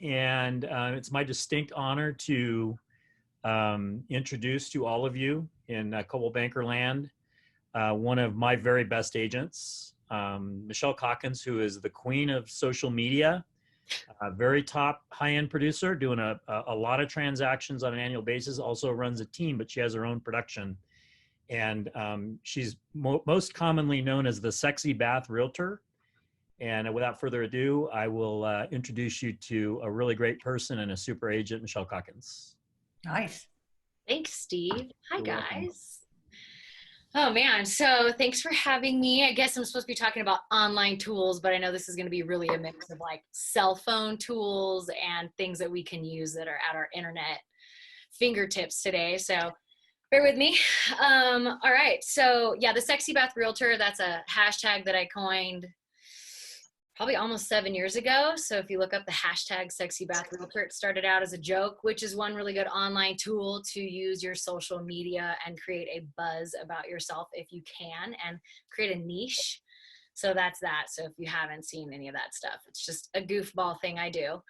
and it's my distinct honor to introduce to all of you in Coldwell Banker land one of my very best agents, Michelle Calkins, who is the queen of social media, a very top high-end producer doing a lot of transactions on an annual basis, also runs a team, but she has her own production. And she's most commonly known as the Sexy Bath Realtor. And without further ado, I will introduce you to a really great person and a super agent, Michelle Calkins. Nice. Thanks, Steve. Hi, You're welcome. guys. Oh, man. So thanks for having me. I guess I'm supposed to be talking about online tools, but I know this is going to be really a mix of like cell phone tools and things that we can use that are at our internet fingertips today. So bear with me. All right. So yeah, the Sexy Bath Realtor, that's a hashtag that I coined probably almost 7 years ago. So if you look up the hashtag Sexy Bath Realtor, it started out as a joke, which is one really good online tool to use your social media and create a buzz about yourself if you can, and create a niche. So that's that. So if you haven't seen any of that stuff, it's just a goofball thing I do.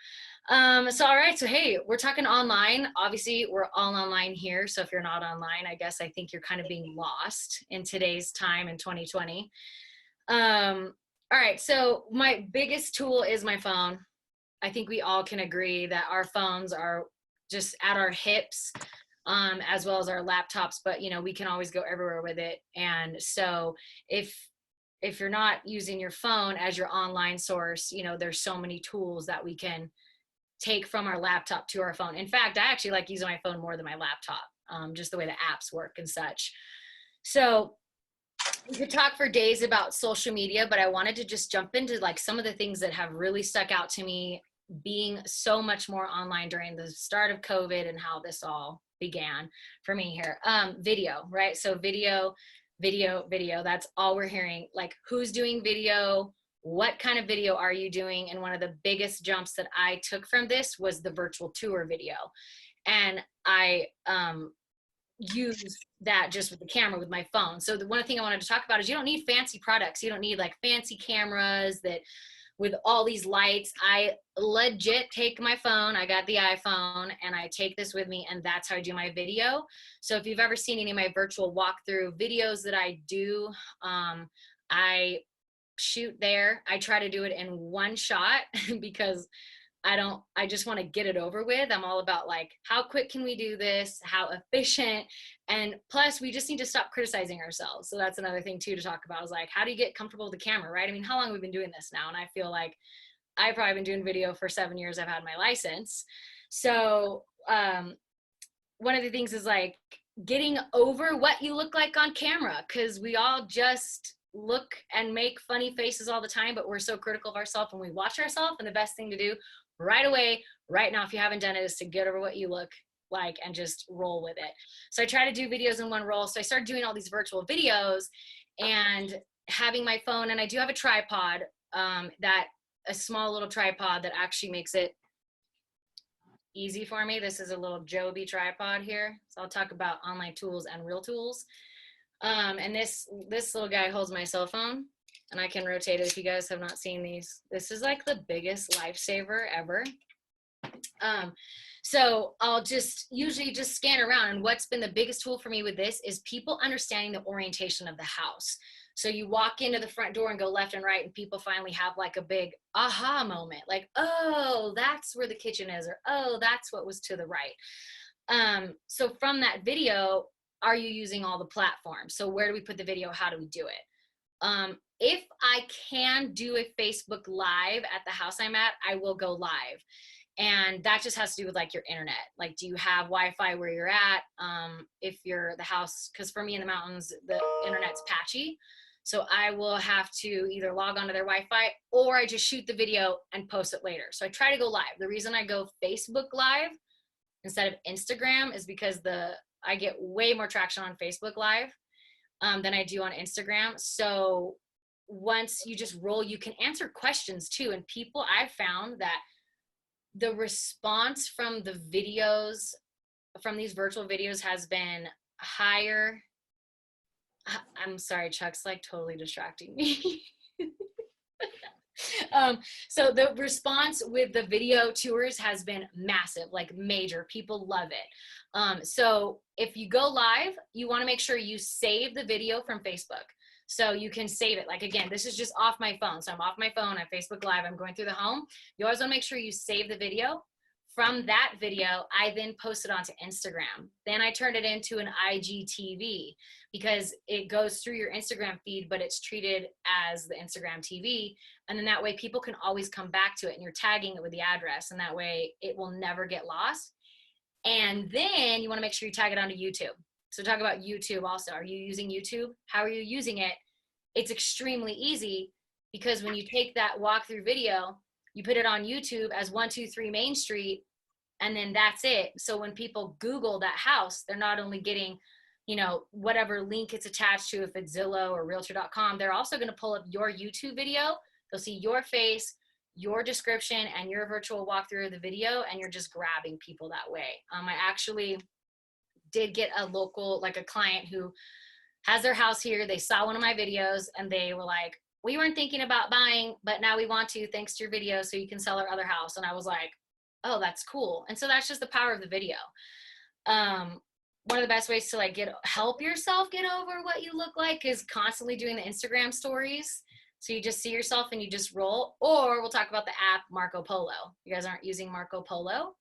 All right. So, hey, we're talking online. Obviously, we're all online here. So if you're not online, I guess I think you're kind of being lost in today's time in 2020. All right, so my biggest tool is my phone. I think we all can agree that our phones are just at our hips, as well as our laptops, but you know, we can always go everywhere with it. And so if you're not using your phone as your online source, you know, there's so many tools that we can take from our laptop to our phone. In fact, I actually like using my phone more than my laptop, just the way the apps work and such. So we could talk for days about social media, but I wanted to just jump into like some of the things that have really stuck out to me being so much more online during the start of COVID and how this all began for me here. Video, right? So video, that's all we're hearing. Like, who's doing video? What kind of video are you doing? And one of the biggest jumps that I took from this was the virtual tour video. And I use that just with the camera with my phone. So the one thing I wanted to talk about is you don't need fancy products. You don't need like fancy cameras that with all these lights. I legit take my phone. I got the iPhone and I take this with me, and that's how I do my video. So if you've ever seen any of my virtual walkthrough videos that I do, I shoot there. I try to do it in one shot because I just want to get it over with. I'm all about like, how quick can we do this? How efficient? And plus we just need to stop criticizing ourselves. So that's another thing too to talk about, is like, how do you get comfortable with the camera, right? I mean, how long have we been doing this now? And I feel like I've probably been doing video for 7 years. I've had my license. So one of the things is like getting over what you look like on camera, because we all just look and make funny faces all the time, but we're so critical of ourselves when we watch ourselves. And the best thing to do right away, right now, if you haven't done it, is to get over what you look like and just roll with it. So I try to do videos in one roll. So I started doing all these virtual videos and having my phone, and I do have a tripod, a small little tripod that actually makes it easy for me. This is a little Joby tripod here. So I'll talk about online tools and real tools. And this little guy holds my cell phone, and I can rotate it if you guys have not seen these. This is like the biggest lifesaver ever. So I'll usually just scan around. And what's been the biggest tool for me with this is people understanding the orientation of the house. So you walk into the front door and go left and right, and people finally have like a big aha moment. Like, oh, that's where the kitchen is, or, oh, that's what was to the right. So from that video, are you using all the platforms? So where do we put the video? How do we do it? If I can do a Facebook Live at the house I'm at, I will go live. And that just has to do with like your internet. Like, do you have Wi-Fi where you're at? If you're the house, because for me in the mountains, the internet's patchy. So I will have to either log onto their Wi-Fi, or I just shoot the video and post it later. So I try to go live. The reason I go Facebook Live instead of Instagram is because I get way more traction on Facebook Live than I do on Instagram. So once you just roll, you can answer questions too. And people, I've found that the response from the videos, from these virtual videos, has been higher. I'm sorry, Chuck's like totally distracting me. So the response with the video tours has been massive, like major. People love it. So if you go live, you want to make sure you save the video from Facebook. So you can save it. Like, again, this is just off my phone. So I'm off my phone, I'm Facebook Live, I'm going through the home. You always want to make sure you save the video. From that video, I then posted onto Instagram. Then I turned it into an IGTV because it goes through your Instagram feed, but it's treated as the Instagram TV. And then that way people can always come back to it, and you're tagging it with the address, and that way it will never get lost. And then you want to make sure you tag it onto YouTube. So talk about YouTube also. Are you using YouTube? How are you using it? It's extremely easy, because when you take that walkthrough video, you put it on YouTube as 123 Main Street, and then that's it. So when people Google that house, they're not only getting, you know, whatever link it's attached to, if it's Zillow or Realtor.com, they're also going to pull up your YouTube video. They'll see your face, your description, and your virtual walkthrough of the video, and you're just grabbing people that way. I actually did get a local, like a client who has their house here. They saw one of my videos and they were like, we weren't thinking about buying, but now we want to, thanks to your video, so you can sell our other house. And I was like, oh, that's cool. And so that's just the power of the video. One of the best ways to like help yourself get over what you look like is constantly doing the Instagram stories. So you just see yourself and you just roll. Or we'll talk about the app Marco Polo. You guys aren't using Marco Polo?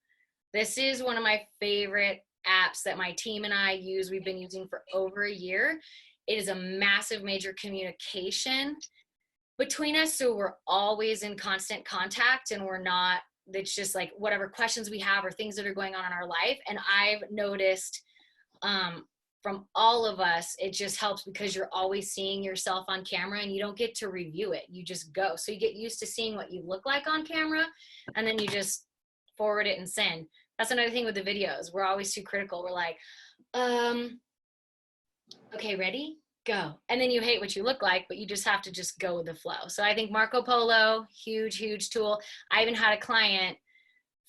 This is one of my favorite apps that my team and I use. We've been using for over a year. It is a massive, major communication between us. So we're always in constant contact, and it's just like whatever questions we have or things that are going on in our life. And I've noticed from all of us, it just helps because you're always seeing yourself on camera and you don't get to review it. You just go. So you get used to seeing what you look like on camera, and then you just forward it and send. That's another thing with the videos. We're always too critical. We're like, okay, ready? Go. And then you hate what you look like, but you just have to just go with the flow. So I think Marco Polo, huge, huge tool. I even had a client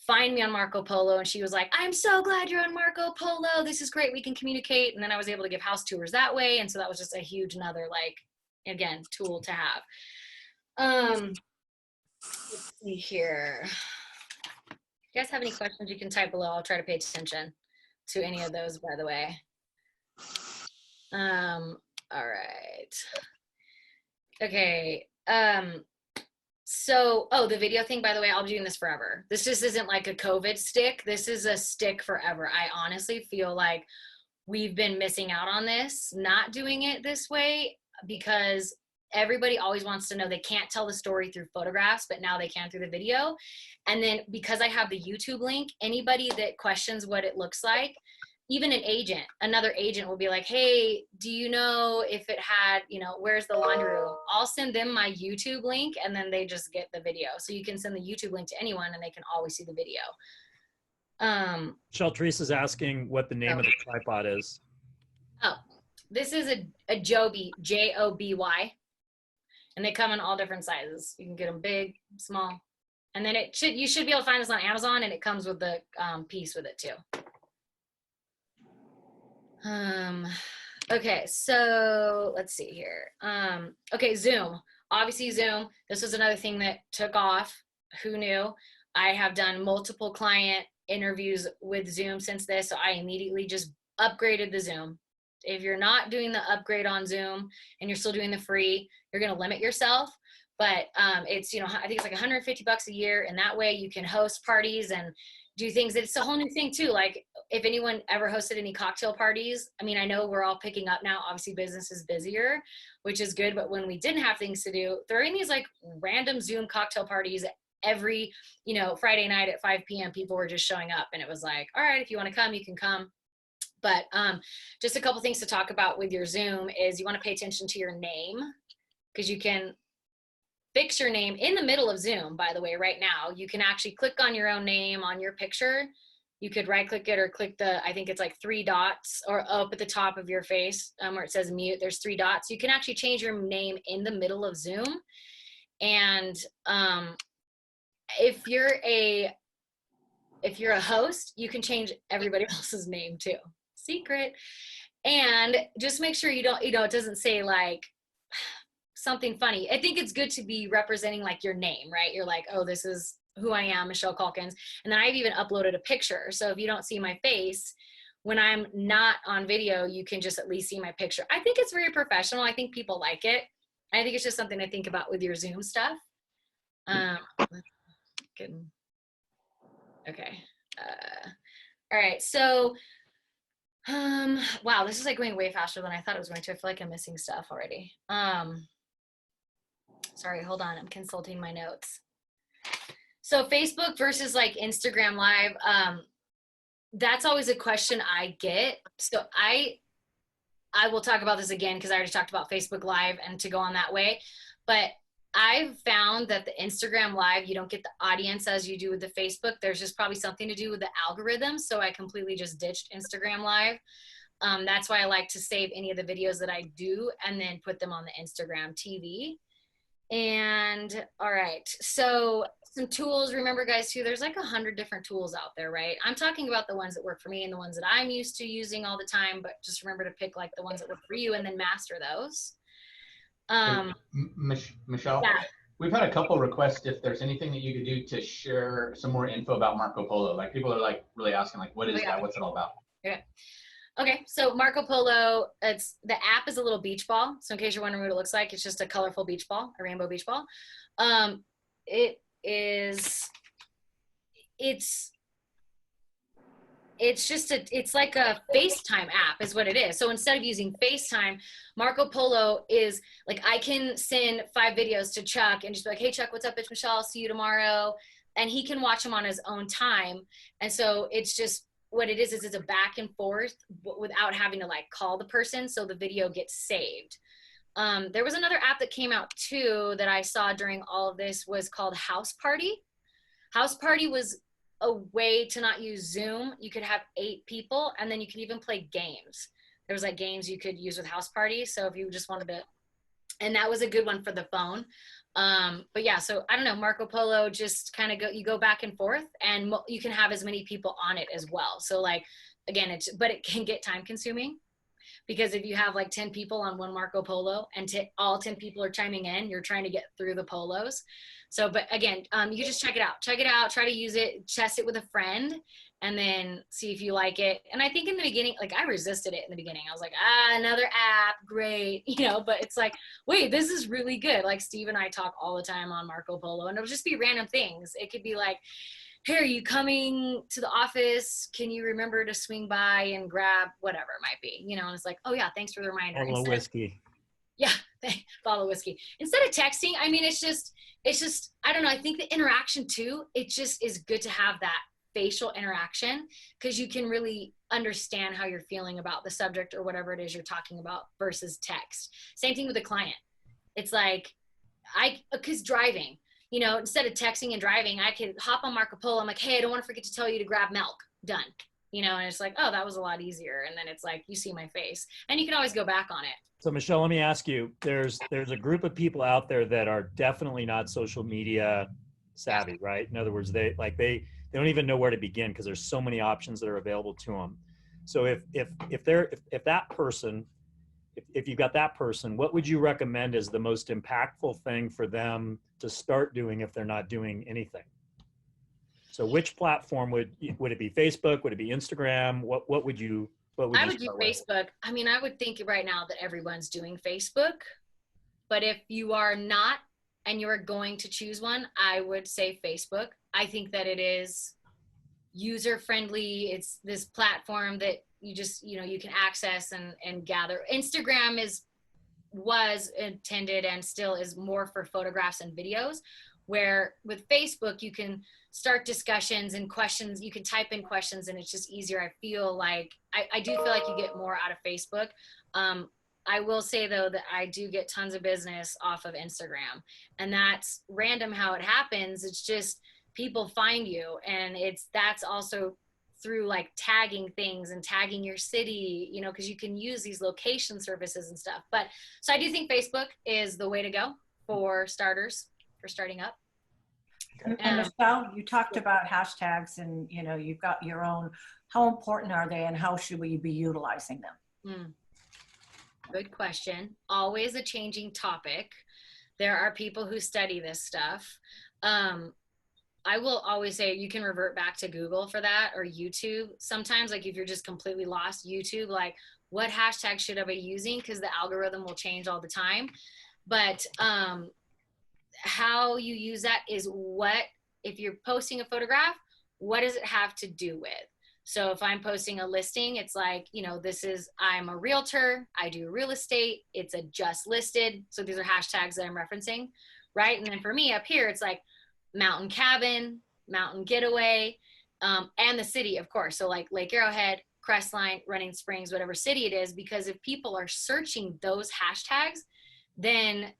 find me on Marco Polo, and she was like, I'm so glad you're on Marco Polo. This is great. We can communicate. And then I was able to give house tours that way. And so that was just a huge, another, like, again, tool to have. Let's see here. If you guys have any questions, you can type below. I'll try to pay attention to any of those, by the way. All right. Okay. So, the video thing, by the way, I'll be doing this forever. This just isn't like a COVID stick. This is a stick forever. I honestly feel like we've been missing out on this, not doing it this way, because everybody always wants to know. They can't tell the story through photographs, but now they can through the video. And then because I have the YouTube link, anybody that questions what it looks like, even another agent will be like, hey, do you know if it had, where's the laundry room? I'll send them my YouTube link, and then they just get the video. So you can send the YouTube link to anyone and they can always see the video. Michelle, Teresa's asking what the name of the tripod is. Oh, this is a Joby, Joby. And they come in all different sizes. You can get them big, small. And then you should be able to find this on Amazon, and it comes with the piece with it too. Okay, so let's see here. Okay, Zoom. Obviously Zoom, this was another thing that took off. Who knew? I have done multiple client interviews with Zoom since this, so I immediately just upgraded the Zoom. If you're not doing the upgrade on Zoom and you're still doing the free, you're going to limit yourself. But it's, I think it's like $150 a year, and that way you can host parties and do things. It's a whole new thing too. Like, if anyone ever hosted any cocktail parties, I mean, I know we're all picking up now. Obviously business is busier, which is good. But when we didn't have things to do, throwing these like random Zoom cocktail parties every, Friday night at 5 p.m., people were just showing up, and it was like, all right, if you want to come, you can come. But just a couple things to talk about with your Zoom is you want to pay attention to your name, because you can fix your name in the middle of Zoom. By the way, right now, you can actually click on your own name on your picture. You could right click it or click I think it's like 3 dots, or up at the top of your face where it says mute, there's 3 dots. You can actually change your name in the middle of Zoom. And if you're a host, you can change everybody else's name too. Secret. And just make sure you don't, it doesn't say like something funny. I think it's good to be representing like your name, right? You're like, oh, this is who I am, Michelle Calkins. And then I've even uploaded a picture. So if you don't see my face, when I'm not on video, you can just at least see my picture. I think it's very professional. I think people like it. I think it's just something to think about with your Zoom stuff. Okay. All right. So, wow, this is like going way faster than I thought it was going to. I feel like I'm missing stuff already. Sorry, hold on. I'm consulting my notes. So Facebook versus like Instagram Live. That's always a question I get. So I will talk about this again because I already talked about Facebook Live and to go on that way. But I've found that the Instagram Live, you don't get the audience as you do with the Facebook. There's just probably something to do with the algorithm. So I completely just ditched Instagram Live. That's why I like to save any of the videos that I do and then put them on the Instagram TV. And all right, so some tools. Remember, guys, too, there's like 100 different tools out there, right? I'm talking about the ones that work for me and the ones that I'm used to using all the time, but just remember to pick like the ones that work for you and then master those. Michelle, yeah. We've had a couple requests if there's anything that you could do to share some more info about Marco Polo. Like people are like really asking, like, what is that? What's it all about? Yeah. Okay, so Marco Polo, the app is a little beach ball. So in case you're wondering what it looks like, it's just a colorful beach ball, a rainbow beach ball. It's like a FaceTime app is what it is. So instead of using FaceTime, Marco Polo is like, I can send 5 videos to Chuck and just be like, hey Chuck, what's up, bitch Michelle? See you tomorrow. And he can watch them on his own time. And so it's just, what it is it's a back and forth without having to like call the person. So the video gets saved. There was another app that came out too that I saw during all of this was called House Party. House Party was a way to not use Zoom. You could have 8 people and then you could even play games. There was like games you could use with House Party. So if you just wanted to, and that was a good one for the phone. But yeah, so I don't know, Marco Polo, just kind of you go back and forth and you can have as many people on it as well. So like, again, but it can get time consuming because if you have like 10 people on one Marco Polo and all 10 people are chiming in, you're trying to get through the polos. So, but again, you can just check it out, try to use it, test it with a friend and then see if you like it. And I think in the beginning, like I resisted it in the beginning. I was like, another app, great, but it's like, wait, this is really good. Like Steve and I talk all the time on Marco Polo and it'll just be random things. It could be like, hey, are you coming to the office? Can you remember to swing by and grab whatever it might be, and it's like, oh yeah, thanks for the reminder. Bottle of whiskey. Yeah, bottle of whiskey. Instead of texting, I mean, it's just, I don't know. I think the interaction too, it just is good to have that facial interaction because you can really understand how you're feeling about the subject or whatever it is you're talking about versus text. Same thing with a client. It's like, because driving, instead of texting and driving, I can hop on Marco Polo. I'm like, hey, I don't want to forget to tell you to grab milk. Done. And it's like, oh, that was a lot easier. And then it's like, you see my face and you can always go back on it. So Michelle, let me ask you, there's a group of people out there that are definitely not social media savvy, right? In other words, they don't even know where to begin because there's so many options that are available to them. So if that person, if you've got that person, what would you recommend as the most impactful thing for them to start doing if they're not doing anything? So which platform would it be? Facebook? Would it be Instagram? What would you I would do Facebook. I mean, I would think right now that everyone's doing Facebook, but if you are not and you're going to choose one, I would say Facebook. I think that it is user friendly. It's this platform that you just, you can access and gather. Instagram was intended and still is more for photographs and videos, where with Facebook, you can start discussions and questions. You can type in questions and it's just easier. I feel like, I do feel like you get more out of Facebook. I will say though, that I do get tons of business off of Instagram and that's random how it happens. It's just people find you and that's also through like tagging things and tagging your city, because you can use these location services and stuff. But so I do think Facebook is the way to go for starters, for starting up. And Michelle, you talked about hashtags and, you've got your own. How important are they and how should we be utilizing them? Good question. Always a changing topic. There are people who study this stuff. I will always say you can revert back to Google for that, or YouTube. Sometimes, like if you're just completely lost, YouTube, like what hashtag should I be using? Because the algorithm will change all the time. But how you use that is if you're posting a photograph, what does it have to do with? So if I'm posting a listing, it's like, I'm a realtor, I do real estate, it's a just listed. So these are hashtags that I'm referencing, right? And then for me up here, it's like mountain cabin, mountain getaway, and the city, of course. So like Lake Arrowhead, Crestline, Running Springs, whatever city it is, because if people are searching those hashtags, then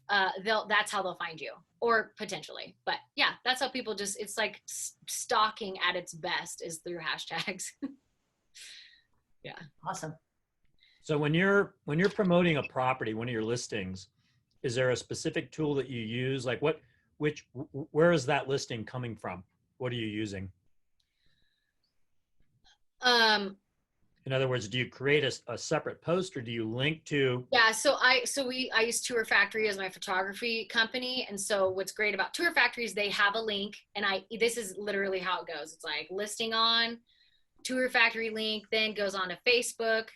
that's how they'll find you, or potentially. But yeah, that's how people it's like stalking at its best is through hashtags. Yeah. Awesome. So when you're promoting a property, one of your listings, is there a specific tool that you use? Like where is that listing coming from? What are you using? In other words, do you create a separate post, or do you link to? Yeah, I use Tour Factory as my photography company. And so what's great about Tour Factory is they have a link, and this is literally how it goes. It's like listing on Tour Factory link, then goes on to Facebook,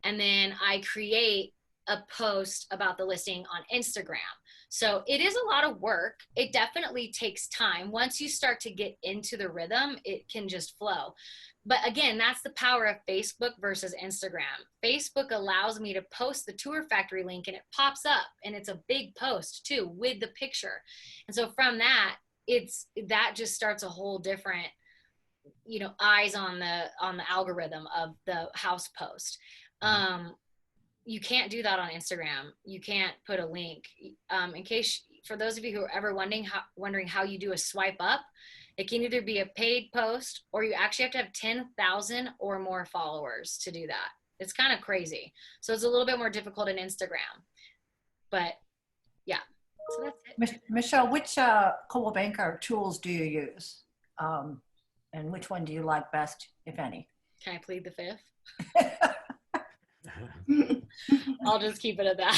and then I create a post about the listing on Instagram. So it is a lot of work. It definitely takes time. Once you start to get into the rhythm, it can just flow. But again, that's the power of Facebook versus Instagram. Facebook allows me to post the Tour Factory link, and it pops up, and it's a big post too with the picture. And so from that, that just starts a whole different, eyes on the algorithm of the house post. You can't do that on Instagram. You can't put a link. For those of you who are ever wondering how you do a swipe up, it can either be a paid post, or you actually have to have 10,000 or more followers to do that. It's kind of crazy. So it's a little bit more difficult in Instagram. But yeah, so that's it. Michelle, which Coldwell Banker tools do you use? And which one do you like best, if any? Can I plead the fifth? I'll just keep it at that.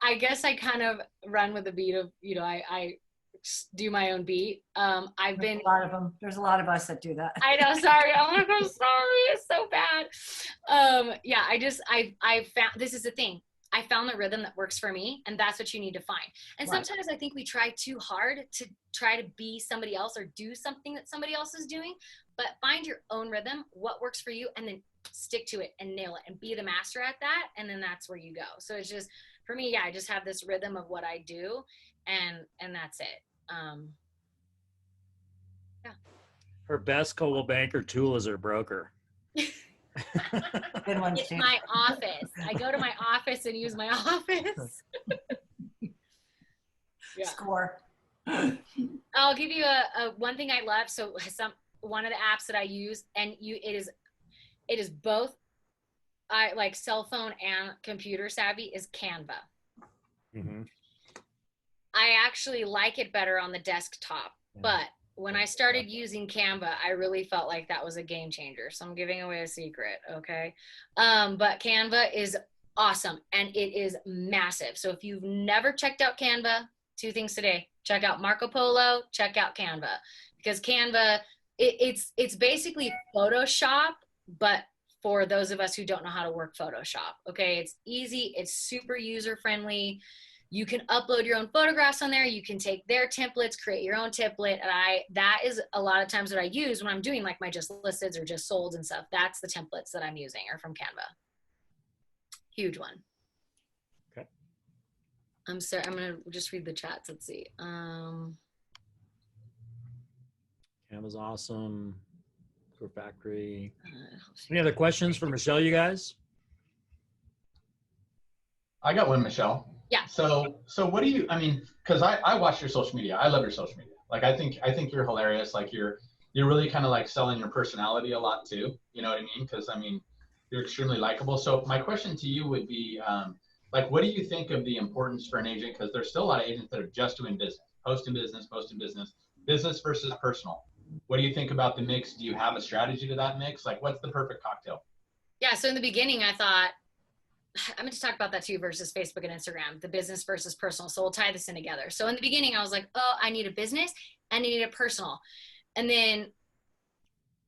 I guess I kind of run with the beat of, I do my own beat. There's a lot of them. There's a lot of us that do that. I know. Sorry. I'm like, I'm sorry. It's so bad. I found, this is the thing. I found the rhythm that works for me, and that's what you need to find. And sometimes I think we try too hard to try to be somebody else or do something that somebody else is doing, but find your own rhythm, what works for you, and then stick to it and nail it and be the master at that. And then that's where you go. So it's just, for me, I just have this rhythm of what I do, and that's it. Her best Coldwell Banker tool is her broker. Good one, it's my office. I go to my office and use my office. Yeah. Score. I'll give you a one thing I love. So one of the apps that I use, and it is both I like cell phone and computer savvy, is Canva. Mm-hmm. I actually like it better on the desktop, but when I started using Canva, I really felt like that was a game changer. So I'm giving away a secret, okay? But Canva is awesome, and it is massive. So if you've never checked out Canva, 2 things today: check out Marco Polo, check out Canva, because Canva, it's basically Photoshop, but for those of us who don't know how to work Photoshop, okay? It's easy, it's super user-friendly. You can upload your own photographs on there. You can take their templates, create your own template. And that is a lot of times what I use when I'm doing like my just listed or just sold and stuff. That's the templates that I'm using are from Canva. Huge one. Okay. I'm sorry. I'm going to just read the chats. Let's see. Canva's awesome. Tour Factory. Any other questions for Michelle, you guys? I got one, Michelle. Yeah. So what do you, because I watch your social media. I love your social media. Like, I think you're hilarious. Like, you're really kind of like selling your personality a lot too. You know what I mean? Because you're extremely likable. So my question to you would be, like, what do you think of the importance for an agent? Because there's still a lot of agents that are just doing business, posting business, business versus personal. What do you think about the mix? Do you have a strategy to that mix? Like, what's the perfect cocktail? Yeah. So in the beginning, I thought, I'm going to talk about that too versus Facebook and Instagram, the business versus personal. So we'll tie this in together. So in the beginning, I was like, oh, I need a business and I need a personal. And then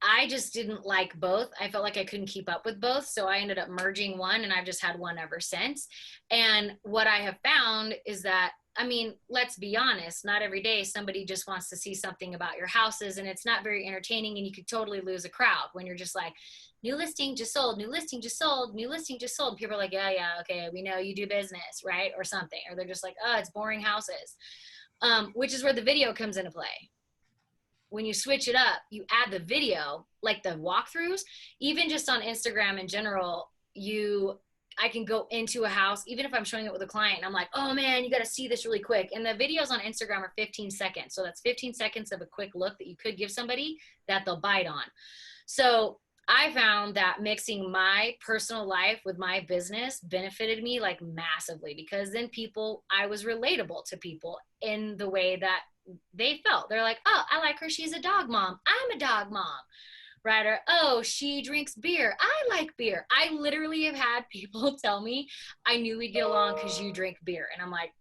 I just didn't like both. I felt like I couldn't keep up with both. So I ended up merging one, and I've just had one ever since. And what I have found is that, I mean, let's be honest, not every day somebody just wants to see something about your houses, and it's not very entertaining, and you could totally lose a crowd when you're just like, new listing just sold, new listing just sold, new listing just sold. People are like, yeah, yeah, okay, we know you do business, right? Or something. Or they're just like, oh, it's boring houses, which is where the video comes into play. When you switch it up, you add the video, like the walkthroughs, even just on Instagram in general, I can go into a house, even if I'm showing it with a client, and I'm like, oh man, you got to see this really quick. And the videos on Instagram are 15 seconds. So that's 15 seconds of a quick look that you could give somebody that they'll bite on. So I found that mixing my personal life with my business benefited me like massively, because then I was relatable to people in the way that they felt. They're like, oh, I like her. She's a dog mom. I'm a dog mom. Right? Or, oh, she drinks beer. I like beer. I literally have had people tell me, I knew we'd get along because you drink beer. And I'm like,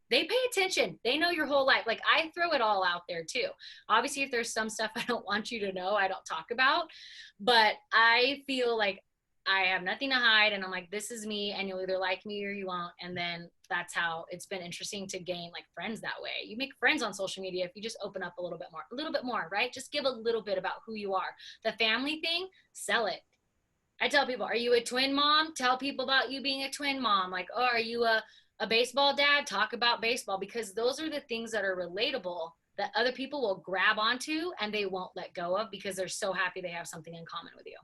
they pay attention. They know your whole life. Like, I throw it all out there too. Obviously, if there's some stuff I don't want you to know, I don't talk about. But I feel like I have nothing to hide, and I'm like, this is me, and you'll either like me or you won't. And then that's how it's been interesting to gain like friends that way. You make friends on social media if you just open up a little bit more, right? Just give a little bit about who you are. The family thing, sell it. I tell people, are you a twin mom? Tell people about you being a twin mom. Like, oh, are you a baseball dad? Talk about baseball, because those are the things that are relatable that other people will grab onto and they won't let go of, because they're so happy they have something in common with you.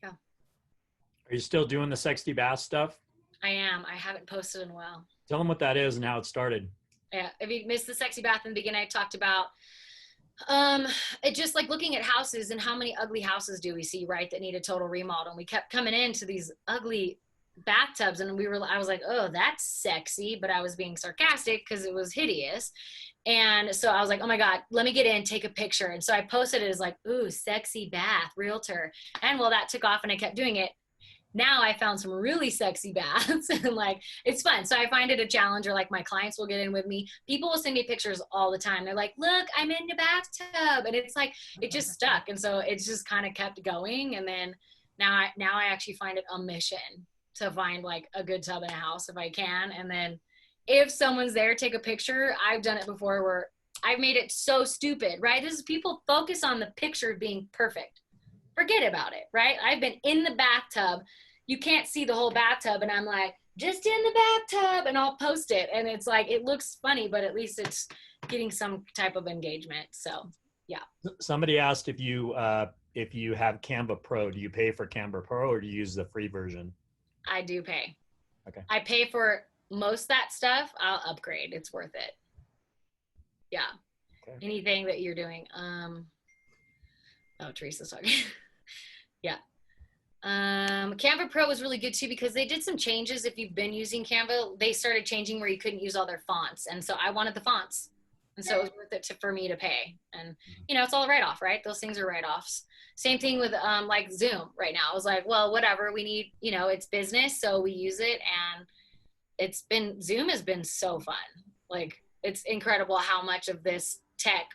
Yeah. Are you still doing the sexy bath stuff? I am. I haven't posted in a while. Tell them what that is and how it started. Yeah. If you missed the sexy bath in the beginning, I talked about it, just like looking at houses and how many ugly houses do we see, right, that need a total remodel. And we kept coming into these ugly bathtubs, and I was like, oh, that's sexy, but I was being sarcastic because it was hideous. And so I was like, oh my God, let me get in, take a picture. And so I posted it as like, ooh, sexy bath, realtor. And well, that took off, and I kept doing it. Now I found some really sexy baths, and like, it's fun. So I find it a challenge, or like my clients will get in with me. People will send me pictures all the time. They're like, look, I'm in the bathtub. And it's like, it just stuck. And so it's just kind of kept going. And then now I actually find it a mission to find like a good tub in a house if I can. And then if someone's there, take a picture. I've done it before where I've made it so stupid, right? This is, people focus on the picture being perfect. Forget about it, right? I've been in the bathtub. You can't see the whole bathtub, and I'm like, just in the bathtub, and I'll post it. And it's like, it looks funny, but at least it's getting some type of engagement. So yeah. Somebody asked if you have Canva Pro. Do you pay for Canva Pro, or do you use the free version? I do pay. Okay. I pay for most of that stuff. I'll upgrade. It's worth it. Yeah. Okay. Anything that you're doing. Oh, Teresa's talking. Yeah. Canva Pro was really good too, because they did some changes. If you've been using Canva, they started changing where you couldn't use all their fonts. And so I wanted the fonts. And so it was worth it for me to pay. And, you know, it's all a write-off, right? Those things are write-offs. Same thing with like Zoom right now. I was like, well, whatever, we need, you know, it's business, so we use it. And Zoom has been so fun. Like, it's incredible how much of this tech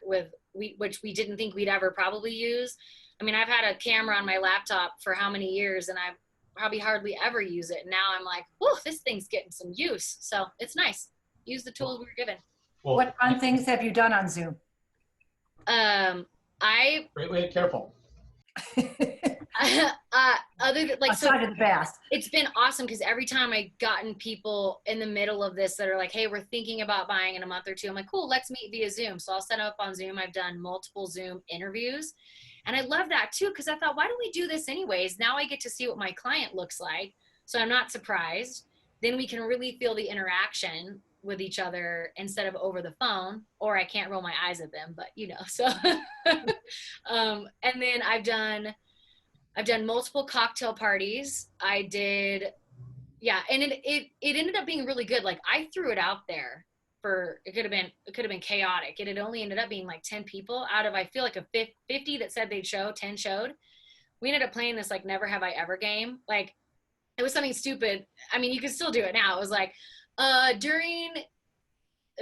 which we didn't think we'd ever probably use. I mean, I've had a camera on my laptop for how many years, and I've probably hardly ever use it. Now I'm like, whoa, this thing's getting some use. So it's nice. Use the tools we were given. Well, what fun things have you done on Zoom? Wait, careful. Other than like, outside of the bath. It's been awesome, because every time I gotten people in the middle of this that are like, hey, we're thinking about buying in a month or two. I'm like, cool, let's meet via Zoom. So I'll set up on Zoom. I've done multiple Zoom interviews. And I love that too, because I thought, why don't we do this anyways? Now I get to see what my client looks like, so I'm not surprised. Then we can really feel the interaction with each other instead of over the phone, or I can't roll my eyes at them, but you know, so. And then I've done multiple cocktail parties. I did, yeah, and it ended up being really good. Like, I threw it out there for, it could have been chaotic. It had only ended up being like 10 people out of, I feel like, a 50 that said they'd show, 10 showed. We ended up playing this like never have I ever game. Like, it was something stupid. I mean, you can still do it now. It was like,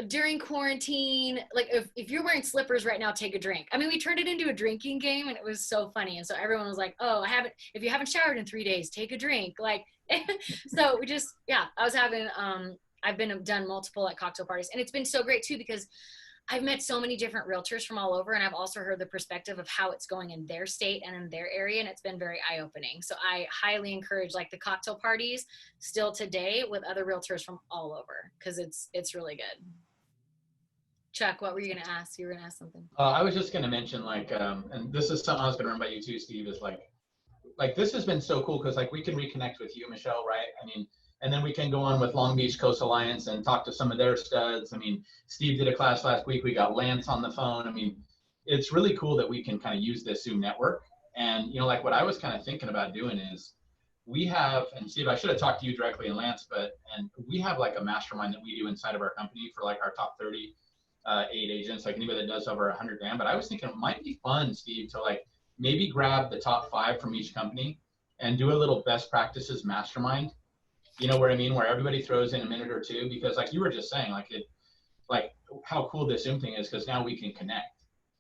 during quarantine, like if you're wearing slippers right now, take a drink. I mean, we turned it into a drinking game, and it was so funny. And so everyone was like, oh, if you haven't showered in 3 days, take a drink. Like, so we just, yeah, I've done multiple like cocktail parties, and it's been so great too, because I've met so many different realtors from all over, and I've also heard the perspective of how it's going in their state and in their area, and it's been very eye-opening. So I highly encourage like the cocktail parties still today with other realtors from all over, because it's really good. Chuck, what were you going to ask? You were going to ask something. I was just going to mention, like, and this is something I was going to run by you too, Steve, is like this has been so cool, because like we can reconnect with you, Michelle, right? I mean, and then we can go on with Long Beach Coast Alliance and talk to some of their studs. I mean, Steve did a class last week. We got Lance on the phone. I mean, it's really cool that we can kind of use this Zoom network. And, you know, like what I was kind of thinking about doing is we have, and Steve, I should have talked to you directly and Lance, and we have like a mastermind that we do inside of our company for like our top 30 agents, like anybody that does over 100 grand. But I was thinking it might be fun, Steve, to like maybe grab the top 5 from each company and do a little best practices mastermind. You know what I mean? Where everybody throws in a minute or two, because like you were just saying, like how cool this Zoom thing is, because now we can connect.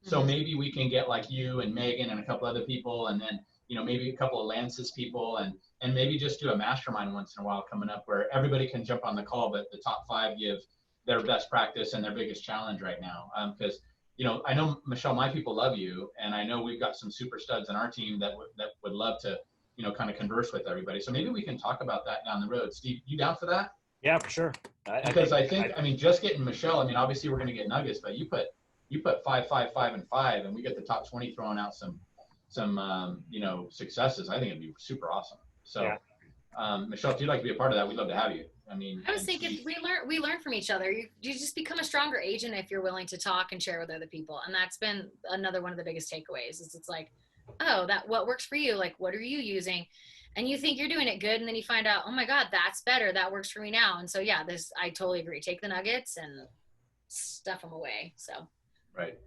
So maybe we can get like you and Megan and a couple other people, and then, you know, maybe a couple of Lance's people, and maybe just do a mastermind once in a while coming up where everybody can jump on the call, but the top 5 give their best practice and their biggest challenge right now. Because, you know, I know, Michelle, my people love you, and I know we've got some super studs in our team that would love to, you know, kind of converse with everybody. So maybe we can talk about that down the road. Steve, you down for that? Yeah, for sure. I mean, just getting Michelle, I mean, obviously we're going to get nuggets, but you put 5, 5, 5, and 5, and we get the top 20 throwing out some you know, successes. I think it'd be super awesome. So, yeah. Michelle, if you'd like to be a part of that, we'd love to have you. I mean, I was thinking we learn from each other. You just become a stronger agent if you're willing to talk and share with other people. And that's been another one of the biggest takeaways, is it's like, oh, what works for you? Like, what are you using? And you think you're doing it good, and then you find out, oh my God, that's better. That works for me now. And so, yeah, I totally agree. Take the nuggets and stuff them away. So. Right.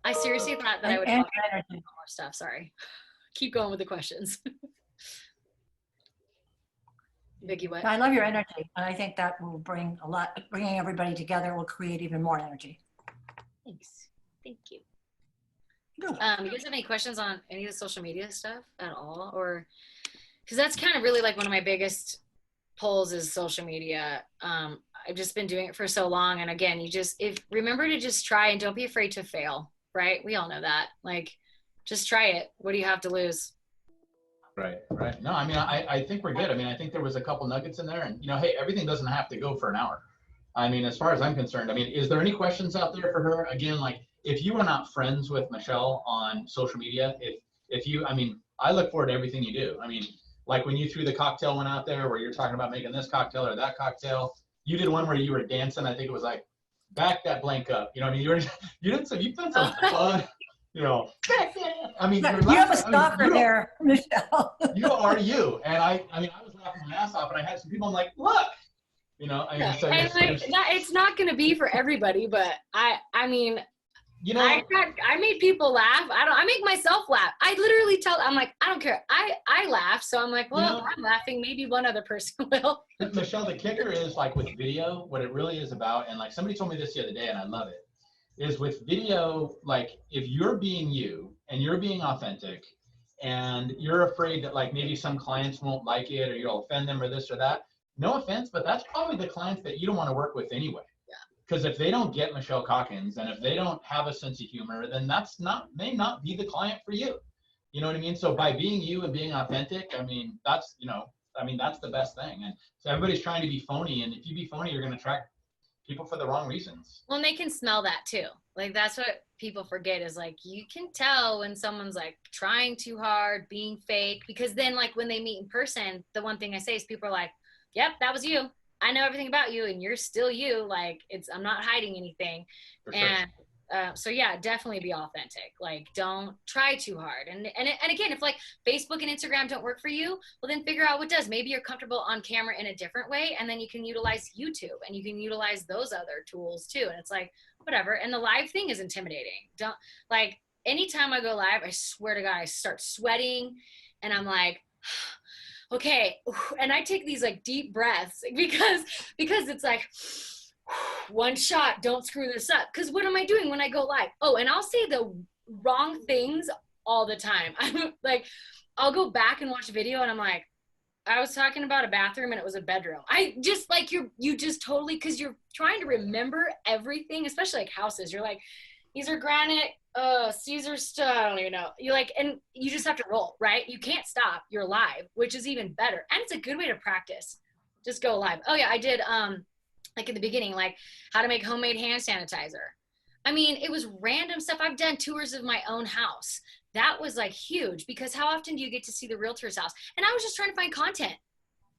I seriously thought that I would talk about more stuff. Sorry. Keep going with the questions. Vicky, what? I love your energy, and I think that will bring bringing everybody together will create even more energy. Thanks. Thank you. Good. You guys have any questions on any of the social media stuff at all? Or, because that's kind of really like one of my biggest pulls is social media. I've just been doing it for so long. And again, remember to just try, and don't be afraid to fail, right? We all know that. Like, just try it. What do you have to lose? Right. No, I mean, I think we're good. I mean, I think there was a couple nuggets in there, and, you know, hey, everything doesn't have to go for an hour. I mean, as far as I'm concerned, I mean, is there any questions out there for her? Again, like, if you are not friends with Michelle on social media, if you, I mean, I look forward to everything you do. I mean, like when you threw the cocktail one out there where you're talking about making this cocktail or that cocktail, you did one where you were dancing. I think it was like, back that blank up. You know what I mean? You've done some fun, you know. I mean, you have a stalker there, Michelle. You are you. And I mean, I was laughing my ass off, and I had some people, I'm like, look, you know, I mean, so it's not going to be for everybody, but I mean, you know, I made people laugh. I make myself laugh. I literally I'm like, I don't care. I laugh. So I'm like, well, you know, if I'm laughing, maybe one other person will. Michelle, the kicker is like with video, what it really is about. And like somebody told me this the other day, and I love it, is with video, like if you're being you and you're being authentic and you're afraid that like maybe some clients won't like it or you'll offend them or this or that, no offense, but that's probably the clients that you don't want to work with anyway. Because if they don't get Michelle Calkins, and if they don't have a sense of humor, then may not be the client for you. You know what I mean? So by being you and being authentic, I mean, that's the best thing. And so everybody's trying to be phony. And if you be phony, you're going to attract people for the wrong reasons. Well, and they can smell that too. Like, that's what people forget, is like, you can tell when someone's like trying too hard, being fake, because then like when they meet in person, the one thing I say is people are like, yep, that was you. I know everything about you, and you're still you. Like, I'm not hiding anything. For and sure. So yeah, definitely be authentic. Like, don't try too hard. And again, if like Facebook and Instagram don't work for you, well then figure out what does. Maybe you're comfortable on camera in a different way, and then you can utilize YouTube, and you can utilize those other tools too. And it's like, whatever. And the live thing is intimidating. Don't, like, anytime I go live, I swear to God, I start sweating, and I'm like, okay. And I take these like deep breaths because it's like, one shot, don't screw this up. Because what am I doing when I go live? Oh, and I'll say the wrong things all the time. I'm like, I'll go back and watch a video and I'm like, I was talking about a bathroom and it was a bedroom. I just like, you just totally, because you're trying to remember everything, especially like houses. You're like, these are granite, Caesar stuff, I don't even know. You like, and you just have to roll, right? You can't stop. You're live, which is even better. And it's a good way to practice. Just go live. Oh yeah, I did, like in the beginning, like how to make homemade hand sanitizer. I mean, it was random stuff. I've done tours of my own house. That was like huge, because how often do you get to see the realtor's house? And I was just trying to find content.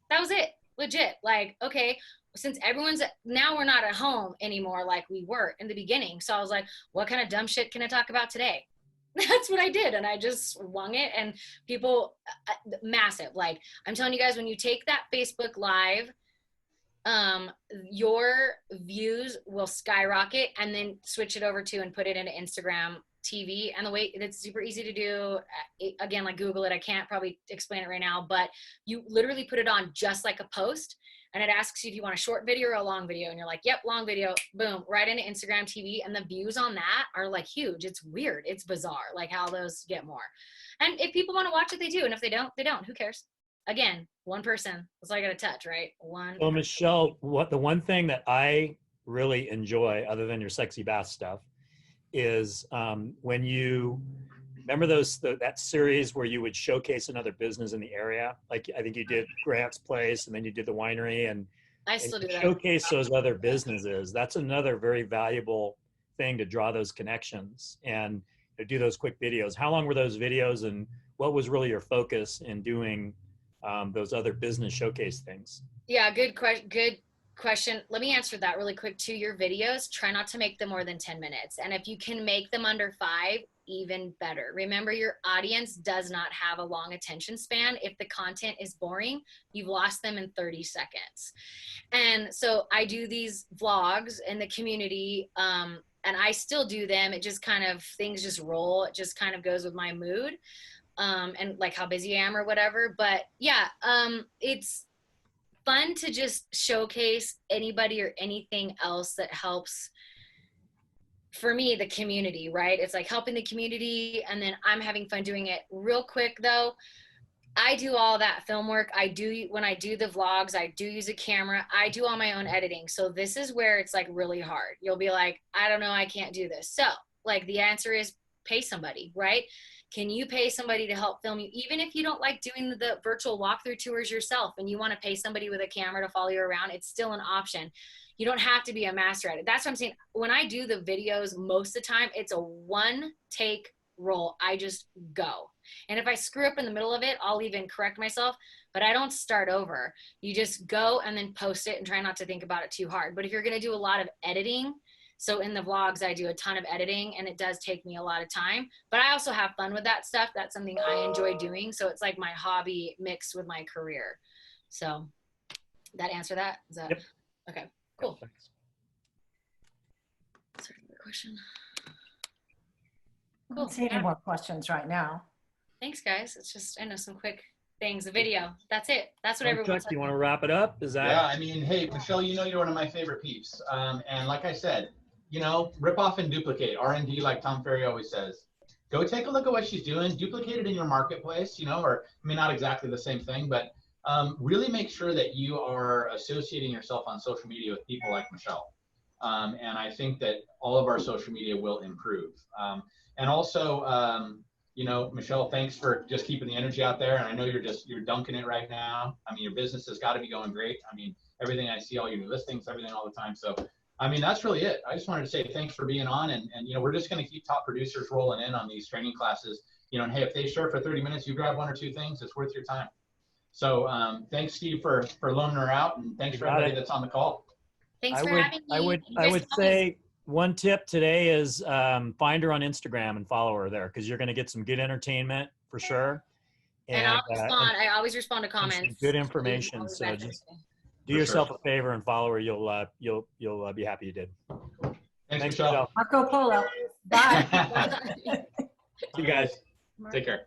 That was it. Legit. Like, okay, since now we're not at home anymore like we were in the beginning. So I was like, what kind of dumb shit can I talk about today? That's what I did. And I just wung it, and people, massive. Like, I'm telling you guys, when you take that Facebook Live, your views will skyrocket, and then switch it over to and put it into Instagram TV. And the way it's super easy to do, again, like Google it. I can't probably explain it right now, but you literally put it on just like a post, and it asks you if you want a short video or a long video. And you're like, yep, long video, boom, right into Instagram TV. And the views on that are like huge. It's weird. It's bizarre, like how those get more. And if people want to watch it, they do. And if they don't, they don't. Who cares? Again, one person. That's all I got to touch, right? So Michelle, the one thing that I really enjoy, other than your sexy bath stuff, is when you remember that series where you would showcase another business in the area. Like I think you did Grant's Place, and then you did the winery, and I still do that. Showcase those other businesses. That's another very valuable thing to draw those connections and do those quick videos. How long were those videos, and what was really your focus in doing those other business showcase things? Yeah, good question. Let me answer that really quick too. Your videos, try not to make them more than 10 minutes. And if you can make them under 5, even better. Remember, your audience does not have a long attention span. If the content is boring, you've lost them in 30 seconds. And so I do these vlogs in the community, and I still do them. It just kind of, things just roll. It just kind of goes with my mood. And like how busy I am or whatever. But yeah, it's fun to just showcase anybody or anything else that helps, for me, the community, right? It's like helping the community, and then I'm having fun doing it. Real quick though, I do all that film work. When I do the vlogs, I do use a camera. I do all my own editing. So this is where it's like really hard. You'll be like, I don't know, I can't do this. So like the answer is pay somebody, right? Can you pay somebody to help film you? Even if you don't like doing the virtual walkthrough tours yourself and you want to pay somebody with a camera to follow you around, it's still an option. You don't have to be a master at it. That's what I'm saying. When I do the videos, most of the time, it's a one take roll. I just go. And if I screw up in the middle of it, I'll even correct myself, but I don't start over. You just go and then post it and try not to think about it too hard. But if you're going to do a lot of editing, so in the vlogs, I do a ton of editing, and it does take me a lot of time, but I also have fun with that stuff. That's something I enjoy doing. So it's like my hobby mixed with my career. So that answer that? Is that? Yep. Okay, cool. Thanks. Sorry, another question. I don't see any more questions right now. Thanks, guys. It's just, I know, some quick things. A video. That's it. That's what everyone. Chuck, do you want to wrap it up? Is that? Yeah, I mean, hey, Michelle, you know you're one of my favorite peeps. And like I said, you know, rip off and duplicate. R&D, like Tom Ferry always says. Go take a look at what she's doing. Duplicate it in your marketplace, you know, or I mean, not exactly the same thing, but really make sure that you are associating yourself on social media with people like Michelle. And I think that all of our social media will improve. And also, you know, Michelle, thanks for just keeping the energy out there. And I know you're dunking it right now. I mean, your business has got to be going great. I mean, everything I see, all your new listings, everything all the time. So, I mean, that's really it. I just wanted to say thanks for being on. And you know, we're just going to keep top producers rolling in on these training classes. You know, and hey, if they share for 30 minutes, you grab 1 or 2 things, it's worth your time. So thanks, Steve, for loaning her out. And thanks for everybody that's on the call. Thanks for having me. I would say one tip today is find her on Instagram and follow her there, because you're going to get some good entertainment for sure. And I'll respond. I always respond to comments. Good information. So just do yourself a favor and follow her. You'll be happy you did. Thanks, Michelle. Marco Polo. Bye. See you guys. Take care.